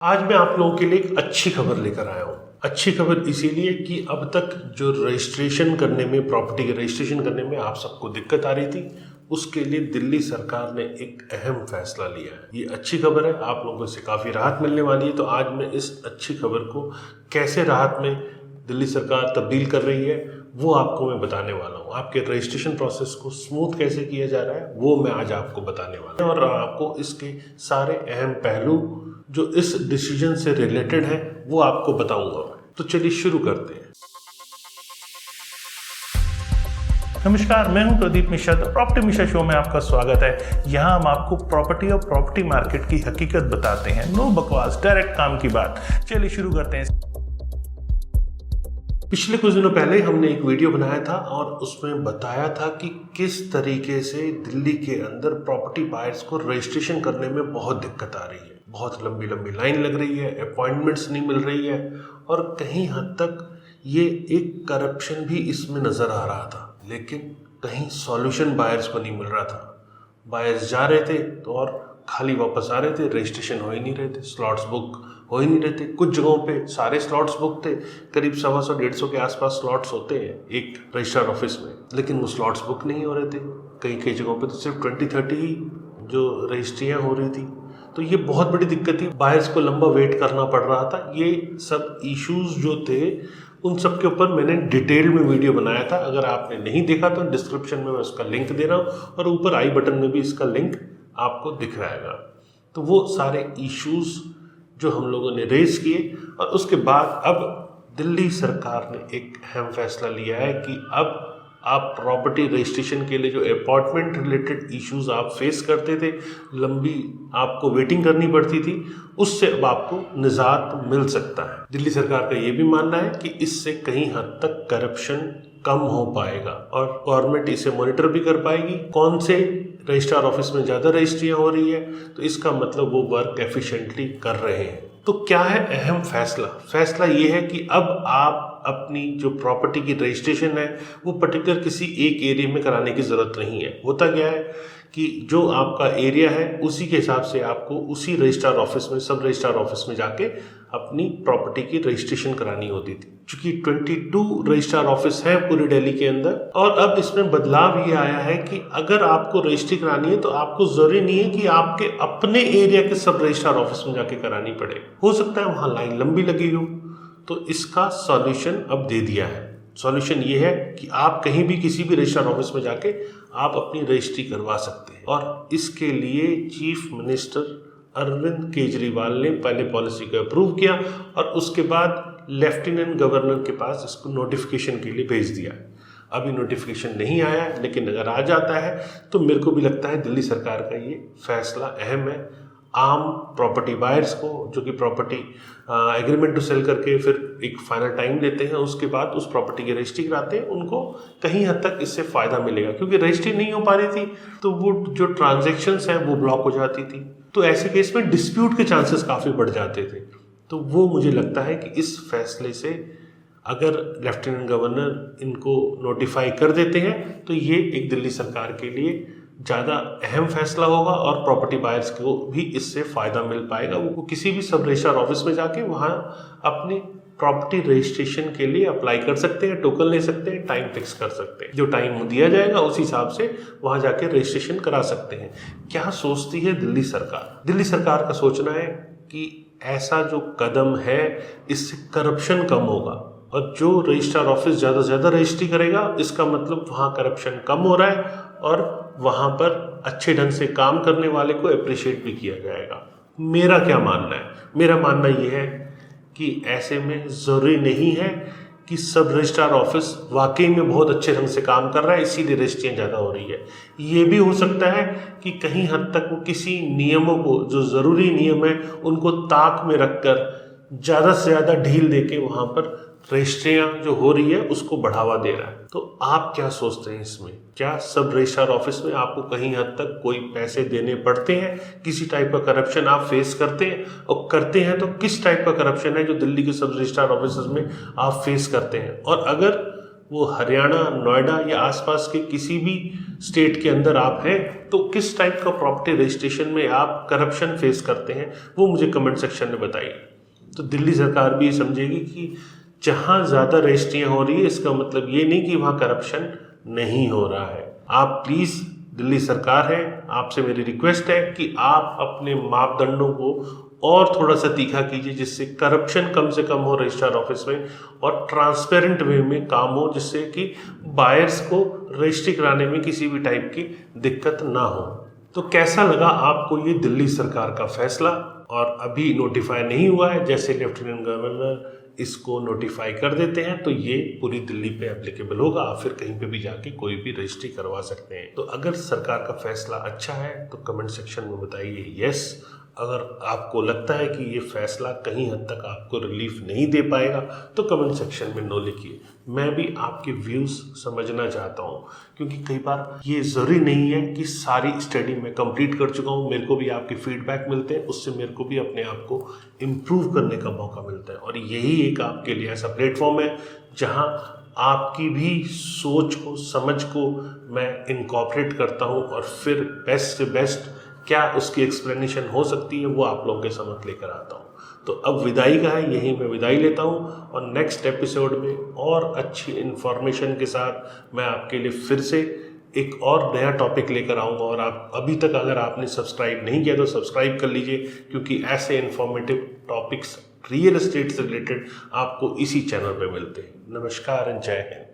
आज मैं आप लोगों के लिए एक अच्छी खबर लेकर आया हूँ। अच्छी खबर इसीलिए कि अब तक जो रजिस्ट्रेशन करने में, प्रॉपर्टी के रजिस्ट्रेशन करने में आप सबको दिक्कत आ रही थी, उसके लिए दिल्ली सरकार ने एक अहम फैसला लिया है। ये अच्छी खबर है, आप लोगों को इससे काफ़ी राहत मिलने वाली है। तो आज मैं इस अच्छी खबर को कैसे राहत में दिल्ली सरकार तब्दील कर रही है वो आपको मैं बताने वाला हूँ। आपके रजिस्ट्रेशन प्रोसेस को स्मूथ कैसे किया जा रहा है वो मैं आज आपको बताने वाला हूँ, और आपको इसके सारे अहम पहलू जो इस डिसीजन से रिलेटेड है वो आपको बताऊंगा मैं। तो चलिए शुरू करते हैं। नमस्कार, मैं हूं प्रदीप मिश्रा। प्रॉपर्टी मिश्रा शो में आपका स्वागत है। यहां हम आपको प्रॉपर्टी और प्रॉपर्टी मार्केट की हकीकत बताते हैं। नो बकवास, डायरेक्ट काम की बात। चलिए शुरू करते हैं। पिछले कुछ दिनों पहले हमने एक वीडियो बनाया था और उसमें बताया था कि किस तरीके से दिल्ली के अंदर प्रॉपर्टी बायर्स को रजिस्ट्रेशन करने में बहुत दिक्कत आ रही है। बहुत लंबी लंबी लाइन लग रही है, अपॉइंटमेंट्स नहीं मिल रही है, और कहीं हद तक ये एक करप्शन भी इसमें नज़र आ रहा था। लेकिन कहीं सॉल्यूशन बायर्स को नहीं मिल रहा था। बायर्स जा रहे थे तो और खाली वापस आ रहे थे, रजिस्ट्रेशन हो ही नहीं रहे थे, स्लॉट्स बुक हो ही नहीं रहे थे। कुछ जगहों पे सारे स्लॉट्स बुक थे, करीब 125-150 के आसपास स्लॉट्स होते हैं एक रजिस्ट्रार ऑफिस में, लेकिन वो स्लॉट्स बुक नहीं हो रहे थे। कई कई जगहों पे तो सिर्फ 20-30 ही जो रजिस्ट्रियाँ हो रही थी। तो ये बहुत बड़ी दिक्कत थी, बायर्स को लंबा वेट करना पड़ रहा था। ये सब इश्यूज जो थे उन सब के ऊपर मैंने डिटेल में वीडियो बनाया था। अगर आपने नहीं देखा तो डिस्क्रिप्शन में मैं उसका लिंक दे रहा हूँ, और ऊपर आई बटन में भी इसका लिंक आपको दिख रहेगा। तो वो सारे इश्यूज जो हम लोगों ने रेज किए, और उसके बाद अब दिल्ली सरकार ने एक अहम फैसला लिया है कि अब आप प्रॉपर्टी रजिस्ट्रेशन के लिए जो अपॉइंटमेंट रिलेटेड इश्यूज आप फेस करते थे, लंबी आपको वेटिंग करनी पड़ती थी, उससे अब आपको निजात मिल सकता है। दिल्ली सरकार का ये भी मानना है कि इससे कहीं हद तक करप्शन कम हो पाएगा, और गवर्नमेंट इसे मॉनिटर भी कर पाएगी कौन से रजिस्ट्रार ऑफिस में ज़्यादा रजिस्ट्रियाँ हो रही है, तो इसका मतलब वो वर्क एफिशिएंटली कर रहे हैं। तो क्या है अहम फैसला? फैसला ये है कि अब आप अपनी जो प्रॉपर्टी की रजिस्ट्रेशन है वो पर्टिकुलर किसी एक एरिया में कराने की ज़रूरत नहीं है। होता क्या है कि जो आपका एरिया है उसी के हिसाब से आपको उसी रजिस्ट्रार ऑफिस में, सब रजिस्ट्रार ऑफिस में जाके अपनी प्रॉपर्टी की रजिस्ट्रेशन करानी होती थी। चूंकि 22 रजिस्ट्रार ऑफिस है पूरी दिल्ली के अंदर, और अब इसमें बदलाव ये आया है कि अगर आपको रजिस्ट्री करानी है तो आपको जरूरी नहीं है कि आपके अपने एरिया के सब रजिस्ट्रार ऑफिस में जाके करानी पड़े। हो सकता है वहाँ लाइन लंबी लगी हो, तो इसका सॉल्यूशन अब दे दिया है। सॉल्यूशन ये है कि आप कहीं भी किसी भी रजिस्ट्रार ऑफिस में जाके आप अपनी रजिस्ट्री करवा सकते हैं, और इसके लिए चीफ मिनिस्टर अरविंद केजरीवाल ने पहले पॉलिसी को अप्रूव किया और उसके बाद लेफ्टिनेंट गवर्नर के पास इसको नोटिफिकेशन के लिए भेज दिया। अभी नोटिफिकेशन नहीं आया है, लेकिन अगर आ जाता है तो मेरे को भी लगता है दिल्ली सरकार का ये फैसला अहम है। आम प्रॉपर्टी बायर्स को जो कि प्रॉपर्टी एग्रीमेंट टू सेल करके फिर एक फाइनल टाइम लेते हैं, उसके बाद उस प्रॉपर्टी की रजिस्ट्री कराते हैं, उनको कहीं हद तक इससे फ़ायदा मिलेगा। क्योंकि रजिस्ट्री नहीं हो पा रही थी तो वो जो ट्रांजैक्शंस हैं वो ब्लॉक हो जाती थी, तो ऐसे केस में डिस्प्यूट के चांसेस काफ़ी बढ़ जाते थे। तो वो मुझे लगता है कि इस फैसले से अगर लेफ्टिनेंट गवर्नर इनको नोटिफाई कर देते हैं तो ये एक दिल्ली सरकार के लिए ज़्यादा अहम फैसला होगा, और प्रॉपर्टी बायर्स को भी इससे फ़ायदा मिल पाएगा। वो किसी भी सब रजिस्ट्रार ऑफिस में जाके वहाँ अपनी प्रॉपर्टी रजिस्ट्रेशन के लिए अप्लाई कर सकते हैं, टोकन ले सकते हैं, टाइम फिक्स कर सकते हैं। जो टाइम दिया जाएगा उस हिसाब से वहाँ जाके रजिस्ट्रेशन करा सकते हैं। क्या सोचती है दिल्ली सरकार? दिल्ली सरकार का सोचना है कि ऐसा जो कदम है इससे करप्शन कम होगा, और जो रजिस्ट्रार ऑफिस ज़्यादा से ज़्यादा रजिस्ट्री करेगा इसका मतलब वहाँ करप्शन कम हो रहा है, और वहाँ पर अच्छे ढंग से काम करने वाले को अप्रिशिएट भी किया जाएगा। मेरा क्या मानना है? मेरा मानना ये है कि ऐसे में ज़रूरी नहीं है कि सब रजिस्ट्रार ऑफिस वाकई में बहुत अच्छे ढंग से काम कर रहा है इसीलिए रजिस्ट्रियाँ ज़्यादा हो रही है। ये भी हो सकता है कि कहीं हद तक वो किसी नियमों को, जो ज़रूरी नियम है, उनको ताक में रखकर ज़्यादा से ज़्यादा ढील देके वहाँ पर रजिस्ट्रियाँ जो हो रही है उसको बढ़ावा दे रहा है। तो आप क्या सोचते हैं इसमें? क्या सब रजिस्ट्रार ऑफिस में आपको कहीं हद तक कोई पैसे देने पड़ते हैं? किसी टाइप का करप्शन आप फेस करते हैं? और करते हैं तो किस टाइप का करप्शन है जो दिल्ली के सब रजिस्ट्रार ऑफिस में आप फेस करते हैं? और अगर वो हरियाणा, नोएडा या आसपास के किसी भी स्टेट के अंदर आप हैं, तो किस टाइप का प्रॉपर्टी रजिस्ट्रेशन में आप करप्शन फेस करते हैं वो मुझे कमेंट सेक्शन में बताइए। तो दिल्ली सरकार भी ये समझेगी कि जहाँ ज़्यादा रजिस्ट्रियाँ हो रही है इसका मतलब ये नहीं कि वहाँ करप्शन नहीं हो रहा है। आप प्लीज़, दिल्ली सरकार है, आपसे मेरी रिक्वेस्ट है कि आप अपने मापदंडों को और थोड़ा सा तीखा कीजिए, जिससे करप्शन कम से कम हो रजिस्ट्रार ऑफिस में और ट्रांसपेरेंट वे में काम हो, जिससे कि बायर्स को रजिस्ट्री कराने में किसी भी टाइप की दिक्कत ना हो। तो कैसा लगा आपको ये दिल्ली सरकार का फैसला? और अभी नोटिफाई नहीं हुआ है, जैसे लेफ्टिनेंट गवर्नर इसको नोटिफाई कर देते हैं तो ये पूरी दिल्ली पे एप्लीकेबल होगा। आप फिर कहीं पे भी जाके कोई भी रजिस्ट्री करवा सकते हैं। तो अगर सरकार का फैसला अच्छा है तो कमेंट सेक्शन में बताइए यस। अगर आपको लगता है कि ये फैसला कहीं हद तक आपको रिलीफ नहीं दे पाएगा तो कमेंट सेक्शन में नो लिखिए। मैं भी आपके व्यूज़ समझना चाहता हूँ, क्योंकि कई बार ये ज़रूरी नहीं है कि सारी स्टडी मैं कंप्लीट कर चुका हूँ। मेरे को भी आपके फीडबैक मिलते हैं, उससे मेरे को भी अपने आप को इम्प्रूव करने का मौका मिलता है। और यही एक आपके लिए ऐसा प्लेटफॉर्म है जहाँ आपकी भी सोच को, समझ को मैं इनकॉर्पोरेट करता हूँ और फिर बेस्ट से बेस्ट क्या उसकी एक्सप्लेनेशन हो सकती है वो आप लोगों के समझ लेकर आता हूँ। तो अब विदाई का है, यही मैं विदाई लेता हूँ और नेक्स्ट एपिसोड में और अच्छी इन्फॉर्मेशन के साथ मैं आपके लिए फिर से एक और नया टॉपिक लेकर आऊँगा। और आप अभी तक अगर आपने सब्सक्राइब नहीं किया तो सब्सक्राइब कर लीजिए, क्योंकि ऐसे इन्फॉर्मेटिव टॉपिक्स रियल एस्टेट से रिलेटेड आपको इसी चैनल पे मिलते हैं। नमस्कार एंड जय हिंद।